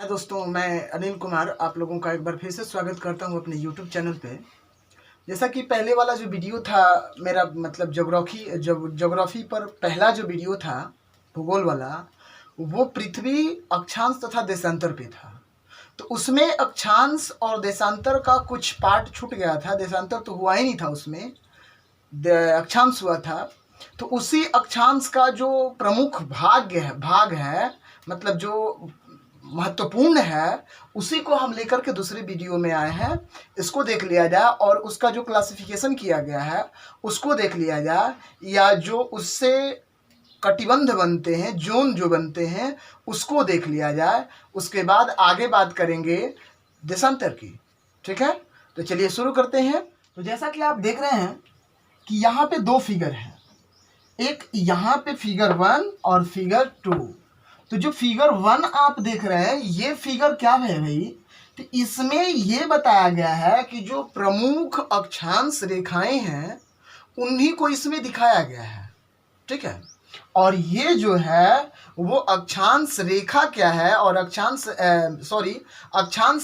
दोस्तों, मैं अनिल कुमार आप लोगों का एक बार फिर से स्वागत करता हूं अपने YouTube चैनल पे। जैसा कि पहले वाला जो वीडियो था मेरा मतलब ज्योग्राफी पर पहला जो वीडियो था भूगोल वाला, वो पृथ्वी अक्षांश तथा देशांतर पे था। तो उसमें अक्षांश और देशांतर का कुछ पार्ट छूट गया था, देशांतर तो हुआ ही नहीं था, उसमें अक्षांश हुआ था। तो उसी अक्षांश का जो प्रमुख भाग है मतलब जो महत्वपूर्ण है, उसी को हम लेकर के दूसरे वीडियो में आए हैं। इसको देख लिया जाए और उसका जो क्लासिफिकेशन किया गया है उसको देख लिया जाए, या जो उससे कटिबंध बनते हैं, जोन जो बनते हैं, उसको देख लिया जाए। उसके बाद आगे बात करेंगे देशांतर की। ठीक है, तो चलिए शुरू करते हैं। तो जैसा कि आप देख रहे हैं कि यहाँ पे दो फिगर हैं, एक यहाँ पे फिगर 1 और फिगर 2। तो जो फिगर 1 आप देख रहे हैं, ये फिगर क्या है भाई? तो इसमें ये बताया गया है कि जो प्रमुख अक्षांश रेखाएं हैं उन्हीं को इसमें दिखाया गया है। ठीक है, और ये जो है वो अक्षांश रेखा क्या है और अक्षांश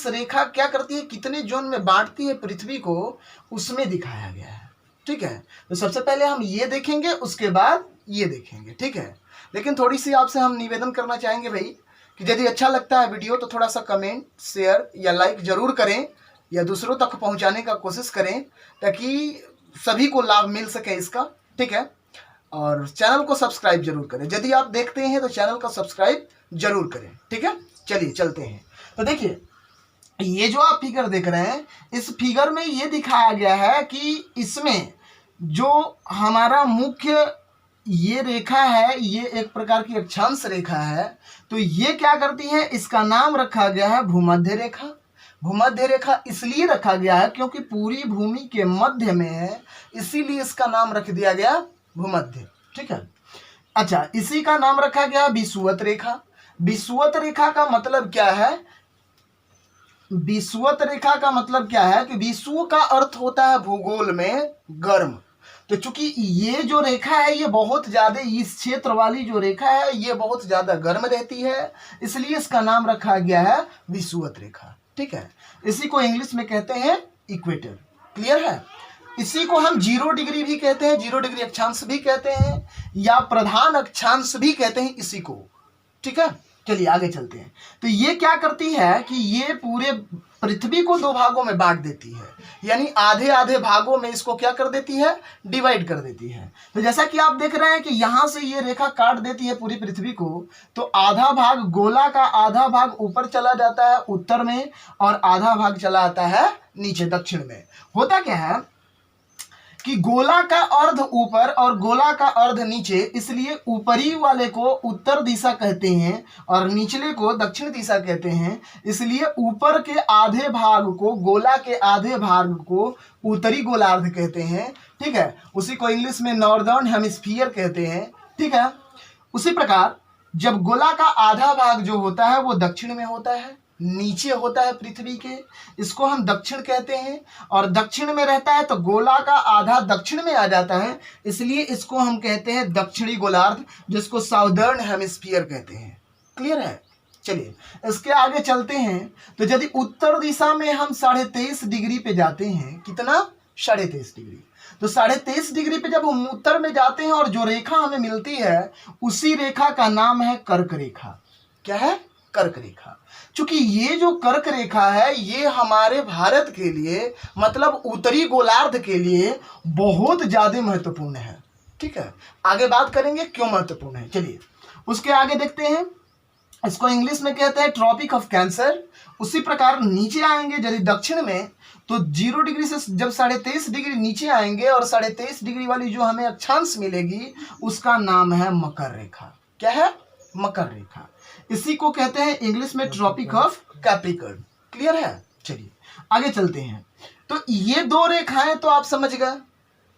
रेखा क्या करती है, कितने जोन में बांटती है पृथ्वी को, उसमें दिखाया गया है। ठीक है, तो सबसे पहले हम ये देखेंगे, उसके बाद ये देखेंगे। ठीक है, लेकिन थोड़ी सी आपसे हम निवेदन करना चाहेंगे भाई कि यदि अच्छा लगता है वीडियो तो थोड़ा सा कमेंट, शेयर या लाइक जरूर करें, या दूसरों तक पहुंचाने का कोशिश करें ताकि सभी को लाभ मिल सके इसका। ठीक है, और चैनल को सब्सक्राइब जरूर करें। यदि आप देखते हैं तो चैनल को सब्सक्राइब जरूर करें। ठीक है, चलिए चलते हैं। तो देखिए, ये जो आप फिगर देख रहे हैं, इस फिगर में ये दिखाया गया है कि इसमें जो हमारा मुख्य ये रेखा है, ये एक प्रकार की अक्षांश रेखा है। तो ये क्या करती है, इसका नाम रखा गया है भूमध्य रेखा। भूमध्य रेखा इसलिए रखा गया है क्योंकि पूरी भूमि के मध्य में है, इसीलिए इसका नाम रख दिया गया भूमध्य। ठीक है, अच्छा, इसी का नाम रखा गया विषुवत रेखा। विषुवत रेखा का मतलब क्या है? विषुवत रेखा का मतलब क्या है कि विषुव का अर्थ होता है भूगोल में गर्म। तो चूंकि ये जो रेखा है ये बहुत ज्यादा, इस क्षेत्र वाली जो रेखा है ये बहुत ज्यादा गर्म रहती है, इसलिए इसका नाम रखा गया है विषुवत रेखा। ठीक है, इसी को इंग्लिश में कहते हैं इक्वेटर। क्लियर है? इसी को हम 0 डिग्री भी कहते हैं, 0 डिग्री अक्षांश भी कहते हैं, या प्रधान अक्षांश भी कहते हैं इसी को। ठीक है, चलिए आगे चलते हैं। तो ये क्या करती है कि ये पूरे पृथ्वी को 2 भागों में बांट देती है, यानी आधे आधे भागों में इसको क्या कर देती है, डिवाइड कर देती है। तो जैसा कि आप देख रहे हैं कि यहां से ये रेखा काट देती है पूरी पृथ्वी को, तो आधा भाग गोला का आधा भाग ऊपर चला जाता है उत्तर में, और आधा भाग चला आता है नीचे दक्षिण में। होता क्या है कि गोला का अर्ध ऊपर और गोला का अर्ध नीचे, इसलिए ऊपरी वाले को उत्तर दिशा कहते हैं और निचले को दक्षिण दिशा कहते हैं। इसलिए ऊपर के आधे भाग को, गोला के आधे भाग को उत्तरी गोलार्ध कहते हैं। ठीक है, उसी को इंग्लिश में नॉर्दर्न हेमिस्फीयर कहते हैं। ठीक है, उसी प्रकार जब गोला का आधा भाग जो होता है वो दक्षिण में होता है, नीचे होता है पृथ्वी के, इसको हम दक्षिण कहते हैं, और दक्षिण में रहता है तो गोला का आधा दक्षिण में आ जाता है, इसलिए इसको हम कहते हैं दक्षिणी गोलार्ध, जिसको साउदर्न हेमिस्फीयर कहते हैं। क्लियर है? चलिए इसके आगे चलते हैं। तो यदि उत्तर दिशा में हम 23.5 डिग्री पे जाते हैं, कितना? 23.5 डिग्री। तो 23.5 डिग्री पे जब हम उत्तर में जाते हैं और जो रेखा हमें मिलती है उसी रेखा का नाम है कर्क रेखा। क्या है? कर्क रेखा। चूंकि ये जो कर्क रेखा है ये हमारे भारत के लिए, मतलब उत्तरी गोलार्ध के लिए बहुत ज्यादा महत्वपूर्ण है। ठीक है, आगे बात करेंगे क्यों महत्वपूर्ण है। चलिए उसके आगे देखते हैं। इसको इंग्लिश में कहते हैं ट्रॉपिक ऑफ कैंसर। उसी प्रकार नीचे आएंगे यदि दक्षिण में, तो 0 डिग्री से जब 23.5 डिग्री नीचे आएंगे और 23.5 डिग्री वाली जो हमें अक्षांश मिलेगी उसका नाम है मकर रेखा। क्या है? मकर रेखा। इसी को कहते हैं इंग्लिश में ट्रॉपिक ऑफ कैप्रिकॉर्न। क्लियर है? चलिए आगे चलते हैं। तो ये 2 रेखाएं तो आप समझ गए,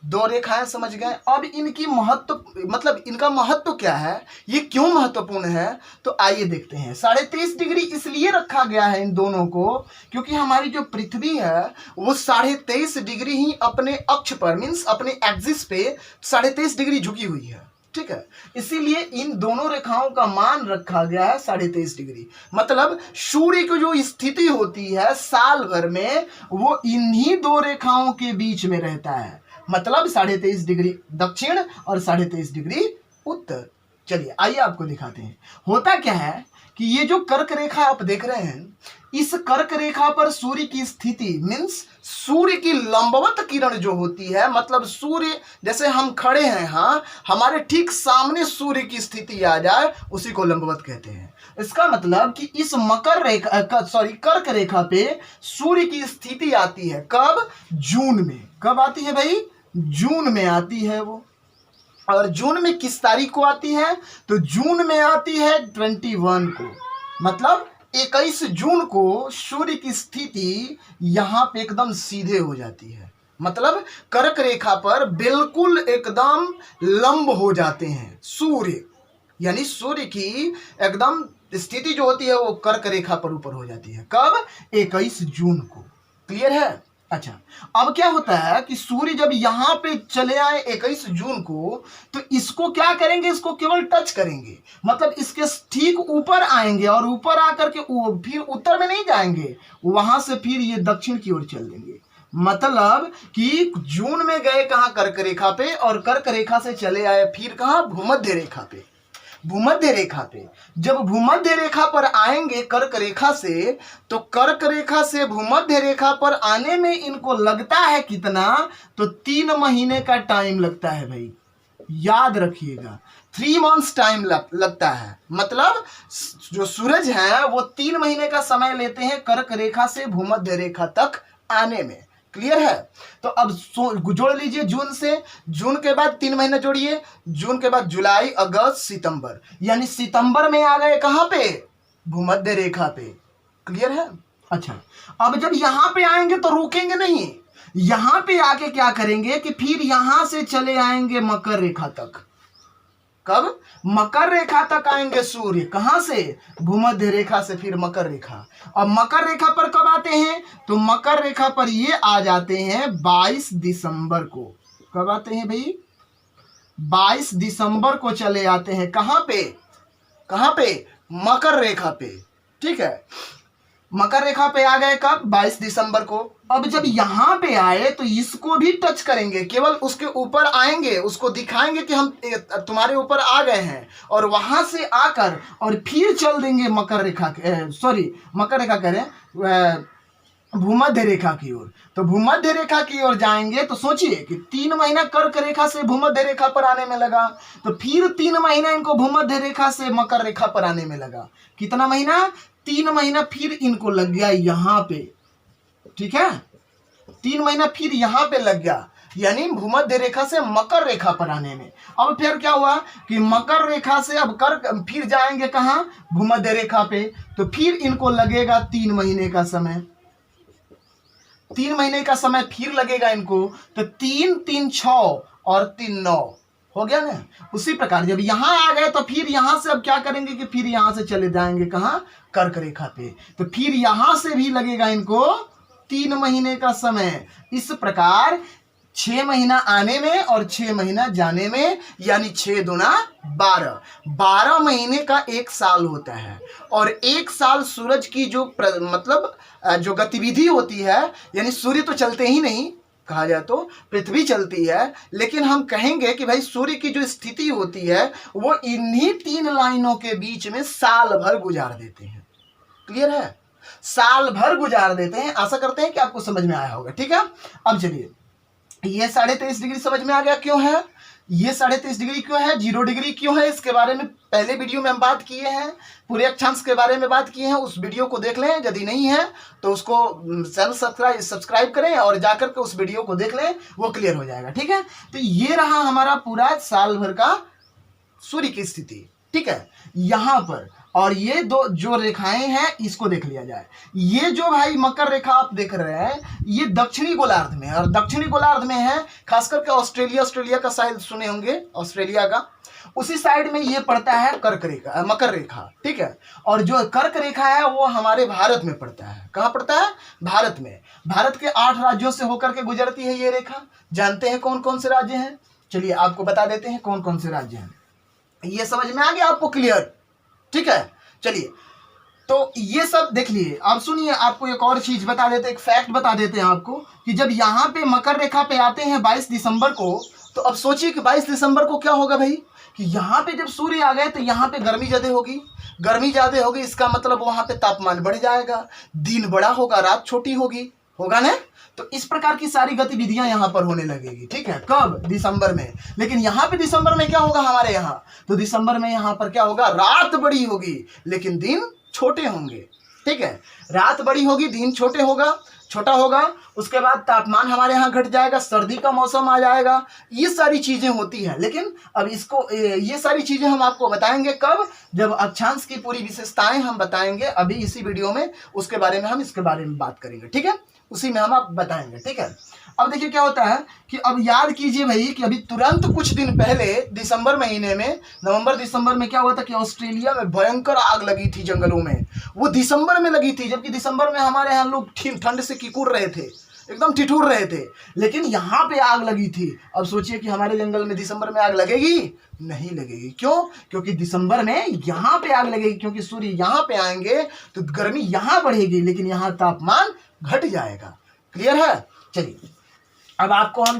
2 रेखाएं समझ गए। अब इनकी महत्व, मतलब इनका महत्व क्या है, ये क्यों महत्वपूर्ण है, तो आइए देखते हैं। 23.5 डिग्री इसलिए रखा गया है इन दोनों को क्योंकि हमारी जो पृथ्वी है वो 23.5 डिग्री ही अपने अक्ष पर, मीन्स अपने एक्सिस पे 23.5 डिग्री झुकी हुई है। ठीक है, इसीलिए इन दोनों रेखाओं का मान रखा गया है 23.5 डिग्री। मतलब सूर्य की जो स्थिति होती है साल भर में वो इन्हीं दो रेखाओं के बीच में रहता है, मतलब 23.5 डिग्री दक्षिण और 23.5 डिग्री उत्तर। चलिए आइए आपको दिखाते हैं। होता क्या है कि ये जो कर्क रेखा आप देख रहे हैं, इस कर्क रेखा पर सूर्य की स्थिति मीन्स सूर्य की लंबवत किरण जो होती है, मतलब सूर्य जैसे हम खड़े हैं, हाँ, हमारे ठीक सामने सूर्य की स्थिति आ जाए उसी को लंबवत कहते हैं। इसका मतलब कि इस मकर रेखा कर्क रेखा पे सूर्य की स्थिति आती है कब? जून में। कब आती है भाई? जून में आती है वो। और जून में किस तारीख को आती है? तो जून में आती है 21 को, मतलब 21 जून को सूर्य की स्थिति यहां पे एकदम सीधे हो जाती है, मतलब कर्क रेखा पर बिल्कुल एकदम लंब हो जाते हैं सूर्य, यानी सूर्य की एकदम स्थिति जो होती है वो कर्क रेखा पर ऊपर हो जाती है। कब? 21 जून को। क्लियर है? अच्छा, अब क्या होता है कि सूर्य जब यहां पे चले आए 21 जून को, तो इसको क्या करेंगे? इसको केवल टच करेंगे, मतलब इसके ठीक ऊपर आएंगे और ऊपर आकर के फिर उत्तर में नहीं जाएंगे, वहां से फिर ये दक्षिण की ओर चल देंगे। मतलब कि जून में गए कहां? कर्क रेखा पे, और कर्क रेखा से चले आए फिर कहां? भूमध्य रेखा पे। भूमध्य रेखा पे जब भूमध्य रेखा पर आएंगे कर्क रेखा से, तो कर्क रेखा से भूमध्य रेखा पर आने में इनको लगता है कितना? तो 3 महीने का टाइम लगता है भाई, याद रखिएगा, 3 मंथ्स टाइम लगता है। मतलब जो सूरज है वो 3 महीने का समय लेते हैं कर्क रेखा से भूमध्य रेखा तक आने में। क्लियर है? तो अब जोड़ लीजिए जून से, जून के बाद 3 महीने जोड़िए, जून के बाद जुलाई, अगस्त, सितंबर, यानी सितंबर में आ गए कहां पे? भूमध्य रेखा पे। क्लियर है? अच्छा, अब जब यहां पे आएंगे तो रुकेंगे नहीं, यहां पे आके क्या करेंगे कि फिर यहां से चले आएंगे मकर रेखा तक। कब? मकर रेखा तक आएंगे सूर्य। कहां से? भूमध्य रेखा से फिर मकर रेखा। और मकर रेखा पर कब आते हैं? तो मकर रेखा पर ये आ जाते हैं 22 दिसंबर को। कब आते हैं भाई? 22 दिसंबर को चले आते हैं। कहां पे? कहां पे? मकर रेखा पे। ठीक है, मकर रेखा पे आ गए कब? 22 दिसंबर को। अब जब यहां पे आए तो इसको भी टच करेंगे, केवल उसके ऊपर आएंगे, उसको दिखाएंगे कि हम तुम्हारे ऊपर आ गए हैं, और वहां से आकर और फिर चल देंगे मकर रेखा मकर रेखा कह रहे भूमध्य रेखा की ओर। तो भूमध्य रेखा की ओर जाएंगे तो सोचिए कि 3 महीना कर्क रेखा से भूमध्य रेखा पर आने में लगा, तो फिर 3 महीना इनको भूमध्य रेखा से मकर रेखा पर आने में लगा। कितना महीना? 3 महीना फिर इनको लग गया यहां पे। ठीक है, 3 महीना फिर यहां पे लग गया, यानी भूमध्य रेखा से मकर रेखा पर आने में। अब फिर क्या हुआ कि मकर रेखा से अब कर्क फिर जाएंगे कहां? भूमध्य रेखा पे, तो फिर इनको लगेगा 3 महीने का समय। 3 महीने का समय फिर लगेगा इनको, तो 3 3 6 और 3 9 हो गया ना। उसी प्रकार जब यहां आ गए तो फिर यहां से अब क्या करेंगे कि फिर यहां से चले जाएंगे कहां? कर्क रेखा पे, तो फिर यहां से भी लगेगा इनको 3 महीने का समय। इस प्रकार 6 महीना आने में और 6 महीना जाने में, यानी 6 दूना 12, 12 महीने का 1 साल होता है। और 1 साल सूरज की जो मतलब जो गतिविधि होती है, यानी सूर्य तो चलते ही नहीं, कहा जाए तो पृथ्वी चलती है, लेकिन हम कहेंगे कि भाई सूर्य की जो स्थिति होती है वो इन्हीं 3 लाइनों के बीच में साल भर गुजार देते हैं। क्लियर है? साल भर गुजार देते हैं। आशा करते हैं कि आपको समझ में आया होगा। ठीक है, अब चलिए, ये 23.5 डिग्री समझ में आ गया क्यों है? ये 23.5 डिग्री क्यों है? 0 डिग्री क्यों है? इसके बारे में पहले वीडियो में हम बात किए हैं, पूरे अक्षांश के बारे में बात किए हैं, उस वीडियो को देख लें। यदि नहीं है तो उसको चैनल सब्सक्राइब करें और जाकर के उस वीडियो को देख लें, वो क्लियर हो जाएगा। ठीक है, तो ये रहा हमारा पूरा साल भर का सूर्य की स्थिति। ठीक है, यहां पर, और ये दो जो रेखाएं हैं इसको देख लिया जाए। ये जो भाई मकर रेखा आप देख रहे हैं ये दक्षिणी गोलार्ध में है, और दक्षिणी गोलार्ध में है खासकर के ऑस्ट्रेलिया का साइड सुने होंगे, ऑस्ट्रेलिया का उसी साइड में ये पड़ता है कर्क रेखा, मकर रेखा। ठीक है, और जो कर्क रेखा है वो हमारे भारत में पड़ता है। कहाँ पड़ता है? भारत में। भारत के 8 राज्यों से होकर के गुजरती है ये रेखा। जानते हैं कौन कौन से राज्य हैं? चलिए आपको बता देते हैं कौन कौन से राज्य हैं। ये समझ में आ गया आपको? क्लियर? ठीक है, चलिए तो ये सब देख लिए। अब सुनिए, आपको एक और चीज बता देते, एक फैक्ट बता देते हैं आपको कि जब यहाँ पे मकर रेखा पे आते हैं 22 दिसंबर को, तो अब सोचिए कि 22 दिसंबर को क्या होगा भाई, कि यहाँ पे जब सूर्य आ गए तो यहाँ पे गर्मी ज्यादा होगी। गर्मी ज्यादा होगी, इसका मतलब वहां पे तापमान बढ़ जाएगा, दिन बड़ा होगा, रात छोटी होगी, होगा ना? तो इस प्रकार की सारी गतिविधियां यहाँ पर होने लगेगी। ठीक है, कब? दिसंबर में। लेकिन यहाँ पे दिसंबर में क्या होगा हमारे यहाँ, तो दिसंबर में यहाँ पर क्या होगा, रात बड़ी होगी लेकिन दिन छोटे होंगे। ठीक है, रात बड़ी होगी, दिन छोटा होगा। उसके बाद तापमान हमारे यहाँ घट जाएगा, सर्दी का मौसम आ जाएगा, ये सारी चीजें होती हैं। लेकिन अब इसको ये सारी चीजें हम आपको बताएंगे कब, जब अक्षांश की पूरी विशेषताएं हम बताएंगे अभी इसी वीडियो में, उसके बारे में हम इसके बारे में बात करेंगे। ठीक है, उसी में हम आप बताएंगे। ठीक है, अब देखिए क्या होता है कि अब याद कीजिए भाई कि अभी तुरंत कुछ दिन पहले दिसंबर महीने में, नवंबर दिसंबर में क्या हुआ था कि ऑस्ट्रेलिया में भयंकर आग लगी थी जंगलों में। वो दिसंबर में लगी थी, जबकि दिसंबर में हमारे यहाँ लोग ठंड से किकुर रहे थे, एकदम ठिठुर रहे थे, लेकिन यहाँ पे आग लगी थी। अब सोचिए कि हमारे जंगल में दिसंबर में आग लगेगी? नहीं लगेगी। क्यों? क्योंकि दिसंबर में यहाँ पे आग लगेगी, क्योंकि सूर्य यहाँ पे आएंगे तो गर्मी यहाँ बढ़ेगी लेकिन यहाँ तापमान घट जाएगा। क्लियर है? चलिए अब आपको हम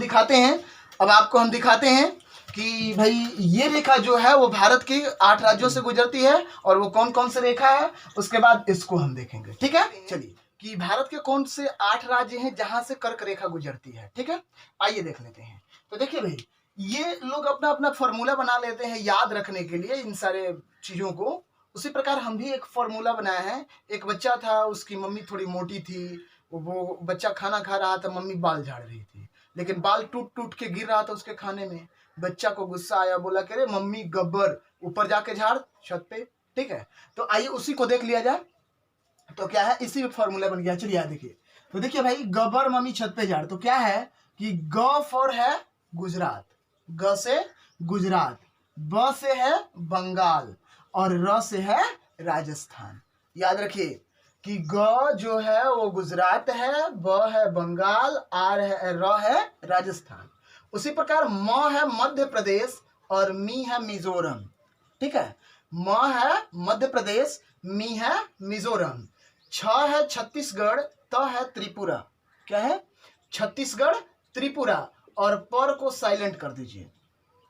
दिखाते हैं कि भाई ये रेखा जो है वो भारत के 8 राज्यों से गुजरती है, और वो कौन कौन से रेखा है उसके बाद इसको हम देखेंगे। ठीक है, चलिए कि भारत के कौन से 8 राज्य हैं जहां से कर्क रेखा गुजरती है। ठीक है, आइए देख लेते हैं। तो देखिए भाई, ये लोग अपना अपना फॉर्मूला बना लेते हैं याद रखने के लिए इन सारे चीजों को। उसी प्रकार हम भी एक फॉर्मूला बनाया है। एक बच्चा था, उसकी मम्मी थोड़ी मोटी थी, वो बच्चा खाना खा रहा था, मम्मी बाल झाड़ रही थी, लेकिन बाल टूट टूट के गिर रहा था उसके खाने में। बच्चा को गुस्सा आया, बोला कि रे मम्मी गब्बर, ऊपर जाके झाड़ छत पे। ठीक है, तो आइए उसी को देख लिया जाए। तो क्या है, इसी में फॉर्मूला बन गया। चलिए देखिए, तो देखिए भाई, गब्बर मम्मी छत पे झाड़, तो क्या है कि ग फॉर है गुजरात, ग से गुजरात, ब से है बंगाल, और र से है राजस्थान। याद रखिए कि ग जो है वो गुजरात है, ब है बंगाल, आर है र है राजस्थान। उसी प्रकार म है मध्य प्रदेश और मी है मिजोरम। ठीक है, म है मध्य प्रदेश, मी है मिजोरम, छ है छत्तीसगढ़, त है त्रिपुरा। क्या है? छत्तीसगढ़, त्रिपुरा, और पर को साइलेंट कर दीजिए,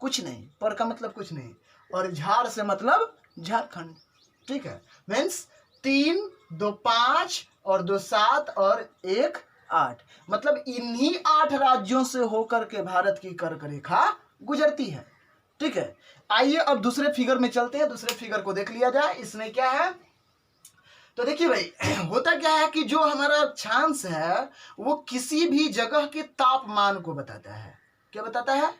कुछ नहीं, पर का मतलब कुछ नहीं, और झार से मतलब झारखंड। ठीक है, मीन्स 3, 2, 5 और 2, 7 और 1, 8, मतलब इन्हीं 8 राज्यों से होकर के भारत की कर्क रेखा गुजरती है। ठीक है, आइए अब दूसरे फिगर में चलते हैं, दूसरे फिगर को देख लिया जाए। इसमें क्या है, तो देखिए भाई, होता क्या है कि जो हमारा अक्षांश है वो किसी भी जगह के तापमान को बताता है। क्या बताता है?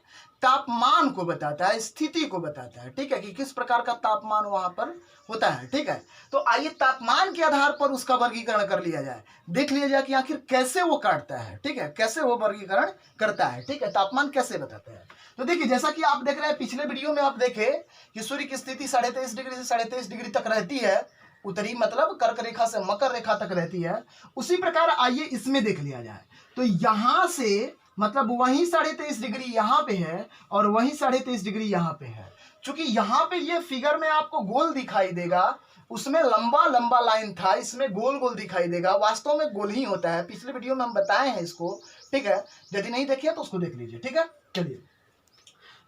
तापमान को बताता है, स्थिति को बताता है। ठीक है, कि किस प्रकार का तापमान वहां पर होता है। ठीक है, तो आइए तापमान के आधार पर उसका वर्गीकरण कर लिया जाए, देख लिया जाए कि आखिर कैसे वो काटता है। ठीक है, कैसे वो वर्गीकरण करता है। ठीक है, तापमान कैसे बताता है। तो देखिए, जैसा कि आप देख रहे हैं, पिछले वीडियो में आप देखे कि सूर्य की स्थिति 23.5 डिग्री से 23.5 डिग्री तक रहती है, उत्तरी मतलब कर्क रेखा से मकर रेखा तक रहती है। उसी प्रकार आइए इसमें देख लिया जाए। तो यहां से मतलब वही 23.5 डिग्री यहाँ पे है और वही 23.5 डिग्री यहाँ पे है। चूंकि यहाँ पे ये फिगर में आपको गोल दिखाई देगा, उसमें लंबा लंबा लाइन था, इसमें गोल गोल दिखाई देगा। वास्तव में गोल ही होता है, पिछले वीडियो में हम बताए हैं इसको। ठीक है, यदि नहीं देखिए तो उसको देख लीजिए। ठीक है, चलिए,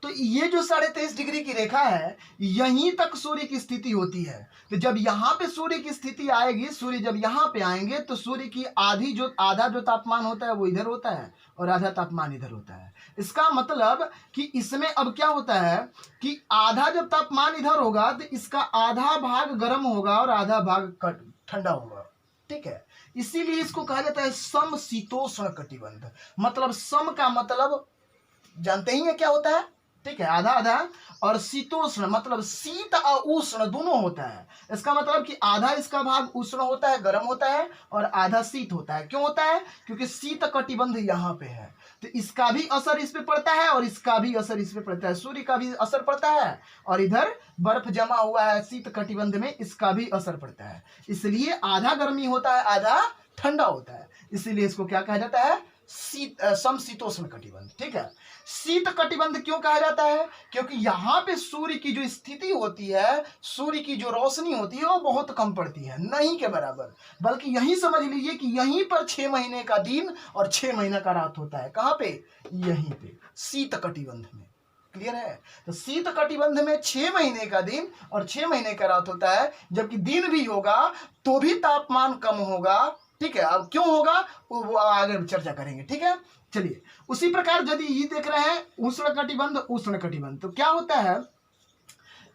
तो ये जो 23.5 डिग्री की रेखा है, यहीं तक सूर्य की स्थिति होती है। तो जब यहाँ पे सूर्य की स्थिति आएगी, सूर्य जब यहाँ पे आएंगे तो सूर्य की आधा जो तापमान होता है वो इधर होता है और आधा तापमान इधर होता है। इसका मतलब कि इसमें अब क्या होता है कि आधा जब तापमान इधर होगा तो इसका आधा भाग गर्म होगा और आधा भाग ठंडा होगा। ठीक है, इसीलिए इसको कहा जाता है समशीतोष्ण कटिबंध। मतलब सम का मतलब जानते ही है क्या होता है। ठीक है, आधा आधा, और शीतोष्ण मतलब शीत और उष्ण दोनों होता है। इसका मतलब कि आधा इसका भाग उष्ण होता है, गर्म होता है, और आधा शीत होता है। क्यों होता है? क्योंकि शीत कटिबंध यहाँ पे है, तो इसका भी असर इस पे पड़ता है और इसका भी असर इस पे पड़ता है। सूर्य का भी असर पड़ता है और इधर बर्फ जमा हुआ है शीत कटिबंध में, इसका भी असर पड़ता है। इसलिए आधा गर्मी होता है, आधा ठंडा होता है। इसीलिए इसको क्या कहा जाता है? समशीतोष्ण कटिबंध। ठीक है, शीत कटिबंध क्यों कहा जाता है? क्योंकि यहाँ पे सूर्य की जो स्थिति होती है, सूर्य की जो रोशनी होती है वो बहुत कम पड़ती है, नहीं के बराबर, बल्कि यही समझ लीजिए कि यहीं पर 6 महीने का दिन और 6 महीने का रात होता है। कहाँ पे? यहीं पे शीत कटिबंध में। क्लियर है? तो शीत कटिबंध में 6 महीने का दिन और 6 महीने का रात होता है, जबकि दिन भी होगा तो भी तापमान कम होगा। ठीक है, अब क्यों होगा वो आगे चर्चा करेंगे। ठीक है, चलिए उसी प्रकार यदि ये देख रहे हैं उष्ण कटिबंध, तो क्या होता है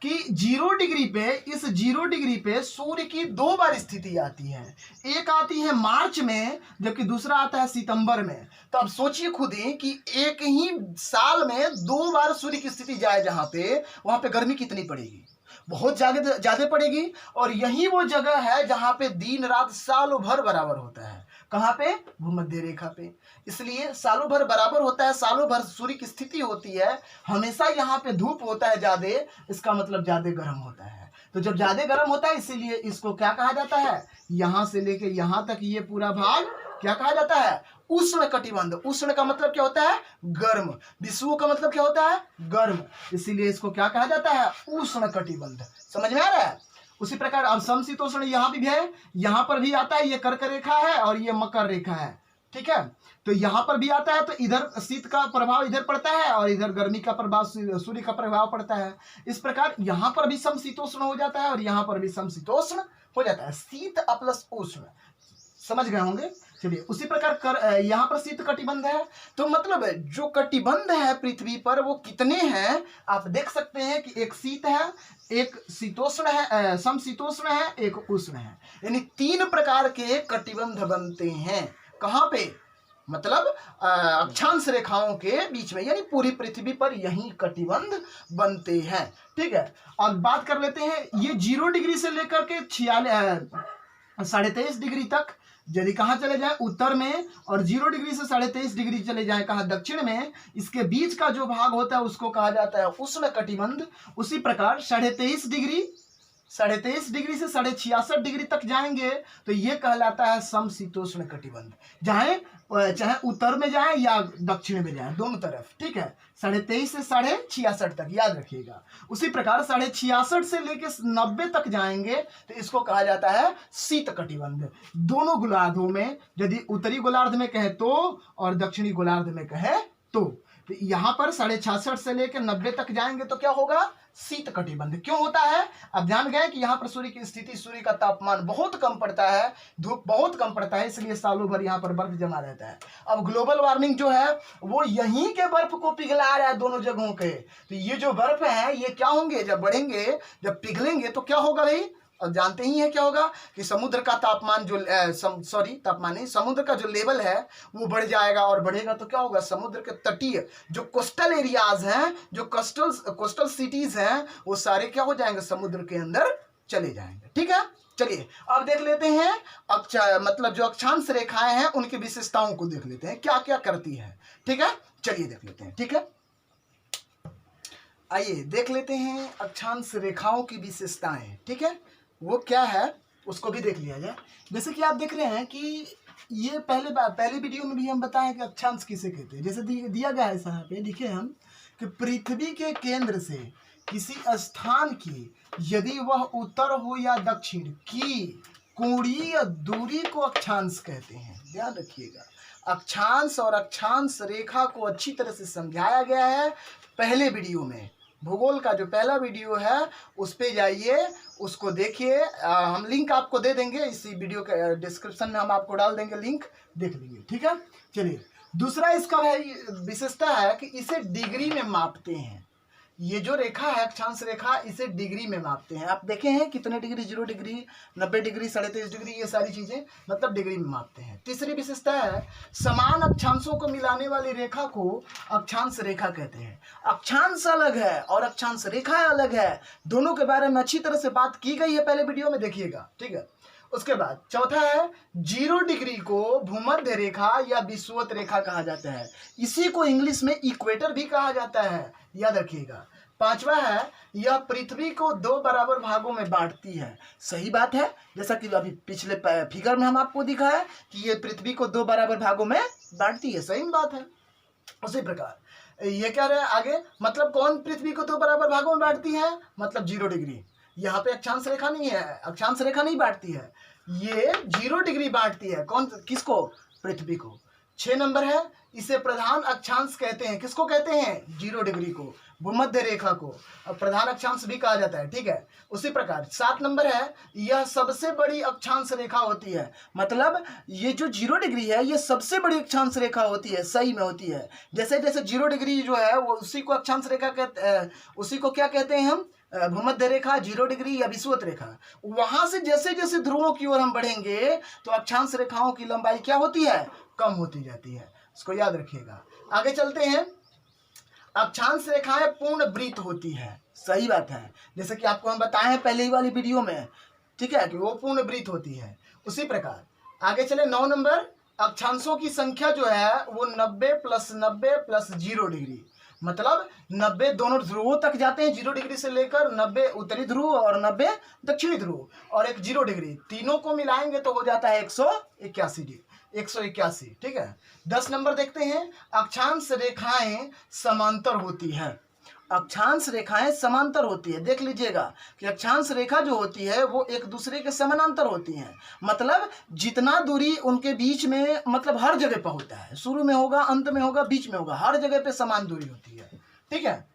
कि 0 डिग्री पे, इस 0 डिग्री पे सूर्य की 2 बार स्थिति आती है। एक आती है मार्च में, जबकि दूसरा आता है सितंबर में। तो अब सोचिए खुद ही कि एक ही साल में 2 बार सूर्य की स्थिति जाए जहां पे, वहां पे गर्मी कितनी पड़ेगी? बहुत ज्यादा पड़ेगी। और यही वो जगह है जहां पे दिन रात सालों भर बराबर होता है। कहां पे? भूमध्य रेखा पे। इसलिए सालों भर बराबर होता है, सालों भर सूर्य की स्थिति होती है, हमेशा यहाँ पे धूप होता है ज्यादा, इसका मतलब ज्यादा गर्म होता है। तो जब ज्यादा गर्म होता है इसीलिए इसको क्या कहा जाता है? यहां से लेके यहां तक ये पूरा भाग क्या कहा जाता है? उष्ण कटिबंध। उष्ण का मतलब क्या होता है? गर्म। विषुव का मतलब क्या होता है? गर्म। इसीलिए इसको क्या कहा जाता है? उष्ण कटिबंध। समझ में आ रहा है? उसी प्रकार अब समशीतोष्ण यहाँ भी है, यहाँ पर भी आता है, ये कर्क रेखा है और ये मकर रेखा है। ठीक है, तो यहाँ पर भी आता है, तो इधर शीत का प्रभाव इधर पड़ता है और इधर गर्मी का प्रभाव सूर्य का प्रभाव पड़ता है। इस प्रकार यहाँ पर भी समशीतोष्ण हो जाता है और यहाँ पर भी समशीतोष्ण हो जाता है। शीत प्लस उष्ण, समझ गए होंगे। चलिए उसी प्रकार यहाँ पर शीत कटिबंध है। तो मतलब जो कटिबंध है पृथ्वी पर वो कितने हैं आप देख सकते हैं कि एक शीत है, एक शीतोष्ण है, समशीतोष्ण है, एक उष्ण है। यानी 3 प्रकार के कटिबंध बनते हैं। कहाँ पे? मतलब अक्षांश रेखाओं के बीच में, यानी पूरी पृथ्वी पर यही कटिबंध बनते हैं। ठीक है, अब बात कर लेते हैं ये 0 डिग्री से लेकर के 23.5 डिग्री तक यदि कहाँ चले जाए उत्तर में, और 0 डिग्री से 23.5 डिग्री चले जाए कहाँ? दक्षिण में, इसके बीच का जो भाग होता है उसको कहा जाता है उष्ण कटिबंध। उसी प्रकार 23.5 डिग्री से 66.5 डिग्री तक जाएंगे तो ये कहलाता है समशीतोष्ण कटिबंध। चाहे उत्तर में जाए या दक्षिण में जाए, दोनों तरफ। ठीक है, 23.5 से 66.5 तक याद रखिएगा। उसी प्रकार 66.5 से लेके 90 तक जाएंगे तो इसको कहा जाता है शीत कटिबंध। दोनों गोलार्धों में, यदि उत्तरी गोलार्ध में कहे तो और दक्षिणी गोलार्ध में कहे तो यहाँ पर 66.5 से लेकर 90 तक जाएंगे तो क्या होगा? शीत कटिबंध। क्यों होता है? अब जान गए कि यहाँ पर सूर्य की स्थिति, सूर्य का तापमान बहुत कम पड़ता है, धूप बहुत कम पड़ता है, इसलिए सालों भर यहाँ पर बर्फ जमा रहता है। अब ग्लोबल वार्मिंग जो है वो यहीं के बर्फ को पिघला रहा है दोनों जगहों के। तो ये जो बर्फ है ये क्या होंगे? जब बढ़ेंगे, जब पिघलेंगे तो क्या होगा भाई? अब जानते ही है क्या होगा कि समुद्र का तापमान जो तापमान नहीं, समुद्र का जो लेवल है वो बढ़ जाएगा, और बढ़ेगा तो क्या होगा? समुद्र के तटीय जो कोस्टल एरियाज हैं, जो कोस्टल सिटीज हैं, वो सारे क्या हो जाएंगे? समुद्र के अंदर चले जाएंगे। ठीक है, चलिए अब देख लेते हैं मतलब जो अक्षांश रेखाएं हैं उनकी विशेषताओं को देख लेते हैं, क्या क्या करती है। ठीक है, चलिए देख लेते हैं। ठीक है, आइए देख लेते हैं अक्षांश रेखाओं की विशेषताएं। ठीक है, वो क्या है उसको भी देख लिया जाए। जैसे कि आप देख रहे हैं कि ये पहले वीडियो में भी हम बताएं कि अक्षांश किसे कहते हैं। जैसे दिया गया है यहाँ पे, देखिए हम कि पृथ्वी के केंद्र से किसी स्थान की यदि वह उत्तर हो या दक्षिण की कोणीय दूरी को अक्षांश कहते हैं। ध्यान रखिएगा, अक्षांश और अक्षांश रेखा को अच्छी तरह से समझाया गया है पहले वीडियो में। भूगोल का जो पहला वीडियो है उस पे जाइए, उसको देखिए। हम लिंक आपको दे देंगे, इसी वीडियो के डिस्क्रिप्शन में हम आपको डाल देंगे, लिंक देख लीजिए। ठीक है, चलिए दूसरा इसका विशेषता है कि इसे डिग्री में मापते हैं। ये जो रेखा है अक्षांश रेखा, इसे डिग्री में मापते हैं। आप देखे हैं कितने डिग्री? 0 डिग्री, 90 डिग्री, 23.5 डिग्री, ये सारी चीजें मतलब डिग्री में मापते हैं। तीसरी विशेषता है समान अक्षांशों को मिलाने वाली रेखा को अक्षांश रेखा कहते हैं। अक्षांश अलग है और अक्षांश रेखा अलग है, दोनों के बारे में अच्छी तरह से बात की गई है पहले वीडियो में, देखिएगा। ठीक है, उसके बाद चौथा है 0 डिग्री को भूमध्य रेखा या विषुवत रेखा कहा जाता है। इसी को इंग्लिश में इक्वेटर भी कहा जाता है, याद रखिएगा। पांचवा है यह पृथ्वी को 2 बराबर भागों में बांटती है। सही बात है, जैसा कि अभी पिछले फिगर में हम आपको दिखाया कि ये पृथ्वी को 2 बराबर भागों में बांटती है। सही बात है। उसी प्रकार ये क्या रहा आगे, मतलब कौन पृथ्वी को 2 बराबर भागों में बांटती है, मतलब 0 डिग्री। यहाँ पे अक्षांश रेखा नहीं है, अक्षांश रेखा नहीं बांटती है, ये 0 डिग्री बांटती है। कौन, किसको, पृथ्वी को। 6 नंबर है इसे प्रधान अक्षांश कहते हैं। किसको कहते हैं, 0 डिग्री को, भूमध्य रेखा को प्रधान अक्षांश भी कहा जाता है। ठीक है। उसी प्रकार 7 नंबर है यह सबसे बड़ी अक्षांश रेखा होती है। मतलब ये जो 0 डिग्री है ये सबसे बड़ी अक्षांश रेखा होती है, सही में होती है। जैसे जैसे 0 डिग्री जो है वो उसी को अक्षांश रेखा कहते, उसी को क्या कहते हैं हम, भूमध्य रेखा, 0 डिग्री या विषुवत रेखा। वहां से जैसे जैसे ध्रुवों की ओर हम बढ़ेंगे तो अक्षांश रेखाओं की लंबाई क्या होती है, कम होती जाती है। इसको याद रखिएगा। आगे चलते हैं। अक्षांश रेखाएं पूर्ण वृत्त होती है। सही बात है, जैसे कि आपको हम बताए हैं पहले ही वाली वीडियो में, ठीक है, कि वो पूर्ण वृत्त होती है। उसी प्रकार आगे चले 9 नंबर, अक्षांशों की संख्या जो है वो 90 + 90 + 0 डिग्री, मतलब 90 दोनों ध्रुवों तक जाते हैं, 0 डिग्री से लेकर 90 उत्तरी ध्रुव और 90 दक्षिणी ध्रुव और एक 0 डिग्री, तीनों को मिलाएंगे तो हो जाता है 181 डिग्री, 181। ठीक है। 10 नंबर देखते हैं। अक्षांश रेखाएं समांतर होती है। अक्षांश रेखाएं समांतर होती है। देख लीजिएगा कि अक्षांश रेखा जो होती है वो एक दूसरे के समानांतर होती हैं। मतलब जितना दूरी उनके बीच में, मतलब हर जगह पर होता है, शुरू में होगा, अंत में होगा, बीच में होगा, हर जगह पे समान दूरी होती है। ठीक है।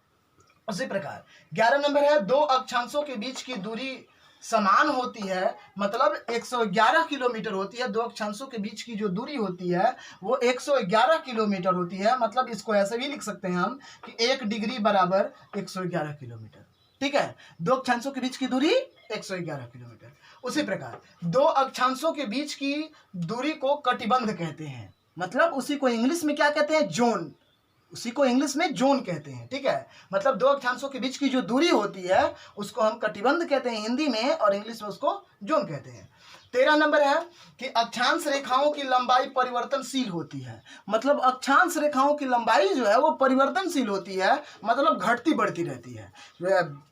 उसी प्रकार 11 नंबर है दो अक्षांशों के बीच की दूरी समान होती है, मतलब 111 किलोमीटर होती है। दो अक्षांशों के बीच की जो दूरी होती है वो 111 किलोमीटर होती है। मतलब इसको ऐसे भी लिख सकते हैं हम कि 1 डिग्री बराबर 111 किलोमीटर। ठीक है। दो अक्षांशों के बीच की दूरी 111 किलोमीटर। उसी प्रकार दो अक्षांशों के बीच की दूरी को कटिबंध कहते हैं। मतलब उसी को इंग्लिश में क्या कहते हैं, जोन, उसी को इंग्लिश में जोन कहते हैं। ठीक है। मतलब दो अक्षांशों के बीच की जो दूरी होती है उसको हम कटिबंध कहते हैं हिंदी में, और इंग्लिश में उसको जोन कहते हैं। 13 नंबर है कि अक्षांश रेखाओं की लंबाई परिवर्तनशील होती है। मतलब अक्षांश रेखाओं की लंबाई जो है वो परिवर्तनशील होती है, मतलब घटती बढ़ती रहती है।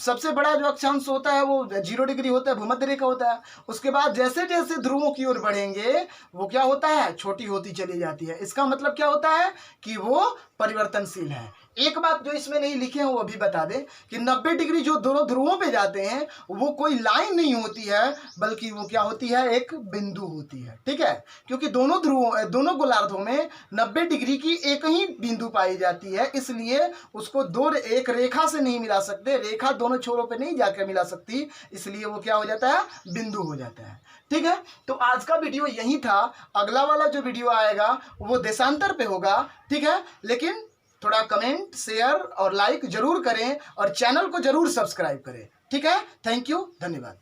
सबसे बड़ा जो अक्षांश होता है वो 0 डिग्री होता है, भूमध्य रेखा होता है। उसके बाद जैसे जैसे ध्रुवों की ओर बढ़ेंगे वो क्या होता है, छोटी होती चली जाती है। इसका मतलब क्या होता है कि वो परिवर्तनशील है। एक बात जो इसमें नहीं लिखे हैं वो भी बता दें कि 90 डिग्री जो दोनों ध्रुवों पे जाते हैं वो कोई लाइन नहीं होती है, बल्कि वो क्या होती है, एक बिंदु होती है। ठीक है। क्योंकि दोनों ध्रुवों, दोनों गोलार्धों में 90 डिग्री की एक ही बिंदु पाई जाती है, इसलिए उसको एक रेखा से नहीं मिला सकते, रेखा दोनों छोरों पे नहीं जाकर मिला सकती, इसलिए वो क्या हो जाता है, बिंदु हो जाता है। ठीक है। तो आज का वीडियो यही था। अगला वाला जो वीडियो आएगा वो देशांतर पे होगा। ठीक है। लेकिन थोड़ा कमेंट, शेयर और लाइक जरूर करें और चैनल को जरूर सब्सक्राइब करें। ठीक है। थैंक यू, धन्यवाद।